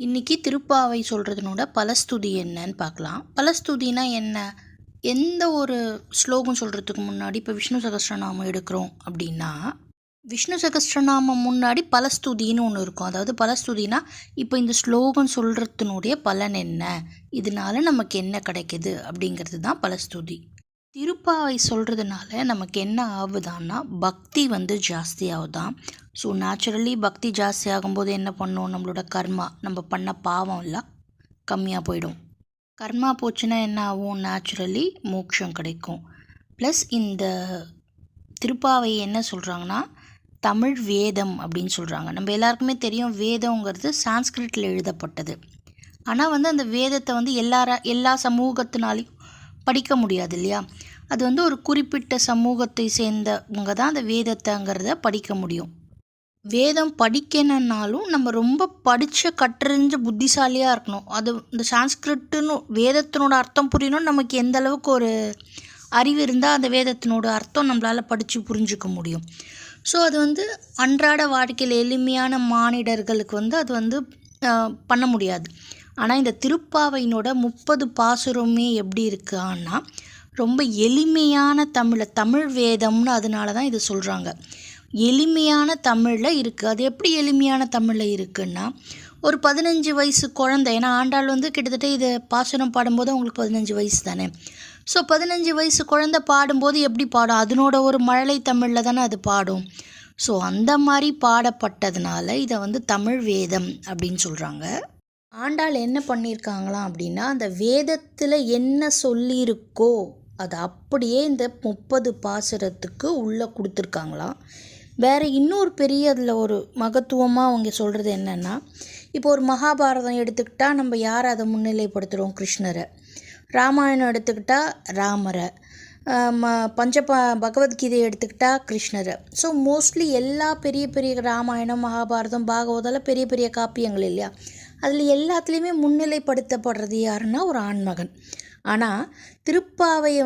இன்னைக்கு திருப்பாவை சொல்கிறதுனோட பலஸ்துதி என்னன்னு பார்க்கலாம். பலஸ்துதினா என்ன? எந்த ஒரு ஸ்லோகம் சொல்கிறதுக்கு முன்னாடி இப்போ விஷ்ணு சகஸ்ரநாமம் எடுக்கிறோம் அப்படின்னா, விஷ்ணு சகஸ்ரநாமம் முன்னாடி பலஸ்துதின்னு ஒன்று இருக்கும். அதாவது பலஸ்துதினா இப்போ இந்த ஸ்லோகம் சொல்கிறதுனுடைய பலன் என்ன, இதனால நமக்கு என்ன கிடைக்கிது அப்படிங்கிறது தான் பலஸ்துதி. திருப்பாவை சொல்கிறதுனால நமக்கு என்ன ஆகுதான்னா பக்தி ஜாஸ்தி ஆகுதான். ஸோ நேச்சுரலி பக்தி ஜாஸ்தி ஆகும்போது என்ன பண்ணோம், நம்மளோட கர்மா, நம்ம பண்ண பாவம் எல்லாம் கம்மியாக போயிடும். கர்மா போச்சுன்னா என்ன ஆகும், நேச்சுரலி மோட்சம் கிடைக்கும். ப்ளஸ் இந்த திருப்பாவை என்ன சொல்கிறாங்கன்னா தமிழ் வேதம் அப்படின்னு சொல்கிறாங்க. நம்ம எல்லாருக்குமே தெரியும் வேதங்கிறது சான்ஸ்கிரிட்டில் எழுதப்பட்டது. ஆனால் அந்த வேதத்தை எல்லா சமூகத்தினாலையும் படிக்க முடியாது இல்லையா. அது ஒரு குறிப்பிட்ட சமூகத்தை சேர்ந்தவங்க தான் அந்த வேதத்தைங்கிறத படிக்க முடியும். வேதம் படிக்கணுன்னாலும் நம்ம ரொம்ப படித்த கற்றறிஞ்ச புத்திசாலியாக இருக்கணும். அது இந்த சான்ஸ்கிரிட்டுன்னு வேதத்தினோட அர்த்தம் புரியணும்னு நமக்கு எந்த அளவுக்கு ஒரு அறிவு இருந்தால் அந்த வேதத்தினோட அர்த்தம் நம்மளால் படித்து புரிஞ்சிக்க முடியும். ஸோ அது அன்றாட வாழ்க்கையில் எளிமையான மானிடர்களுக்கு அது பண்ண முடியாது. ஆனால் இந்த திருப்பாவையினோட 30 பாசுரமே எப்படி இருக்குன்னா ரொம்ப எளிமையான தமிழ் வேதம்னு அதனால தான் இது சொல்கிறாங்க. எளிமையான தமிழில் இருக்குது. அது எப்படி எளிமையான தமிழில் இருக்குன்னா, ஒரு 15 வயசு குழந்தை, ஏன்னா ஆண்டாள் கிட்டத்தட்ட இது பாசுரம் பாடும்போது அவங்களுக்கு 15 வயசு தானே. ஸோ 15 வயசு குழந்தை பாடும்போது எப்படி பாடும், அதனோட ஒரு மழலை தமிழில் தானே அது பாடும். ஸோ அந்த மாதிரி பாடப்பட்டதுனால இதை தமிழ் வேதம் அப்படின்னு சொல்கிறாங்க. ஆண்டாள் என்ன பண்ணியிருக்காங்களாம் அப்படின்னா, அந்த வேதத்தில் என்ன சொல்லியிருக்கோ அது அப்படியே இந்த 30 பாசுரத்துக்கு உள்ளே கொடுத்துருக்காங்களாம். வேறு இன்னொரு பெரிய அதில் ஒரு மகத்துவமாக அவங்க சொல்கிறது என்னென்னா, இப்போ ஒரு மகாபாரதம் எடுத்துக்கிட்டால் நம்ம யாரை அதை முன்னிலைப்படுத்துகிறோம், கிருஷ்ணரை. ராமாயணம் எடுத்துக்கிட்டால் ராமரை. பகவத்கீதையை எடுத்துக்கிட்டால் கிருஷ்ணரை. ஸோ மோஸ்ட்லி எல்லா பெரிய பெரிய ராமாயணம், மகாபாரதம், பாகவதெல்லாம் பெரிய பெரிய காப்பியங்கள் இல்லையா, அதில் எல்லாத்துலேயுமே முன்னிலைப்படுத்தப்படுறது யாருன்னா ஒரு ஆண்மகன். ஆனால் திருப்பாவையை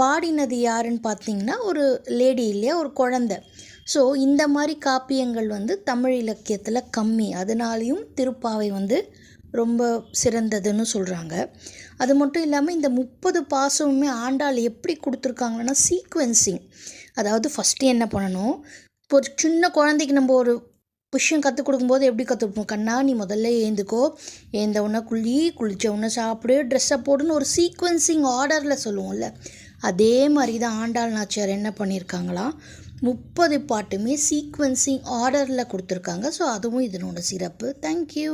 பாடினது யாருன்னு பார்த்தீங்கன்னா ஒரு லேடி இல்லையா, ஒரு குழந்தை. ஸோ இந்த மாதிரி காப்பியங்கள் தமிழ் இலக்கியத்தில் கம்மி. அதனாலேயும் திருப்பாவை ரொம்ப சிறந்ததுன்னு சொல்கிறாங்க. அது மட்டும் இல்லாமல் இந்த 30 பாசுரமுமே ஆண்டாள் எப்படி கொடுத்துருக்காங்கன்னா சீக்வென்சிங். அதாவது ஃபஸ்ட்டு என்ன பண்ணணும், இப்போ ஒரு சின்ன குழந்தைக்கு நம்ம ஒரு விஷயம் கற்றுக் கொடுக்கும்போது எப்படி கற்றுப்போம், கண்ணா நீ முதல்ல ஏந்துக்கோ, ஏந்த உடனே குளிச்ச உடனே சாப்பிடு, ட்ரெஸ்ஸை போடுன்னு ஒரு சீக்வென்சிங் ஆர்டரில் சொல்லுவோம்ல, அதே மாதிரி தான் ஆண்டாள் நாச்சியார் என்ன பண்ணியிருக்காங்களாம், 30 பாட்டுமே சீக்வென்சிங் ஆர்டரில் கொடுத்துருக்காங்க. ஸோ அதுவும் இதனோட சிறப்பு. தேங்க்யூ.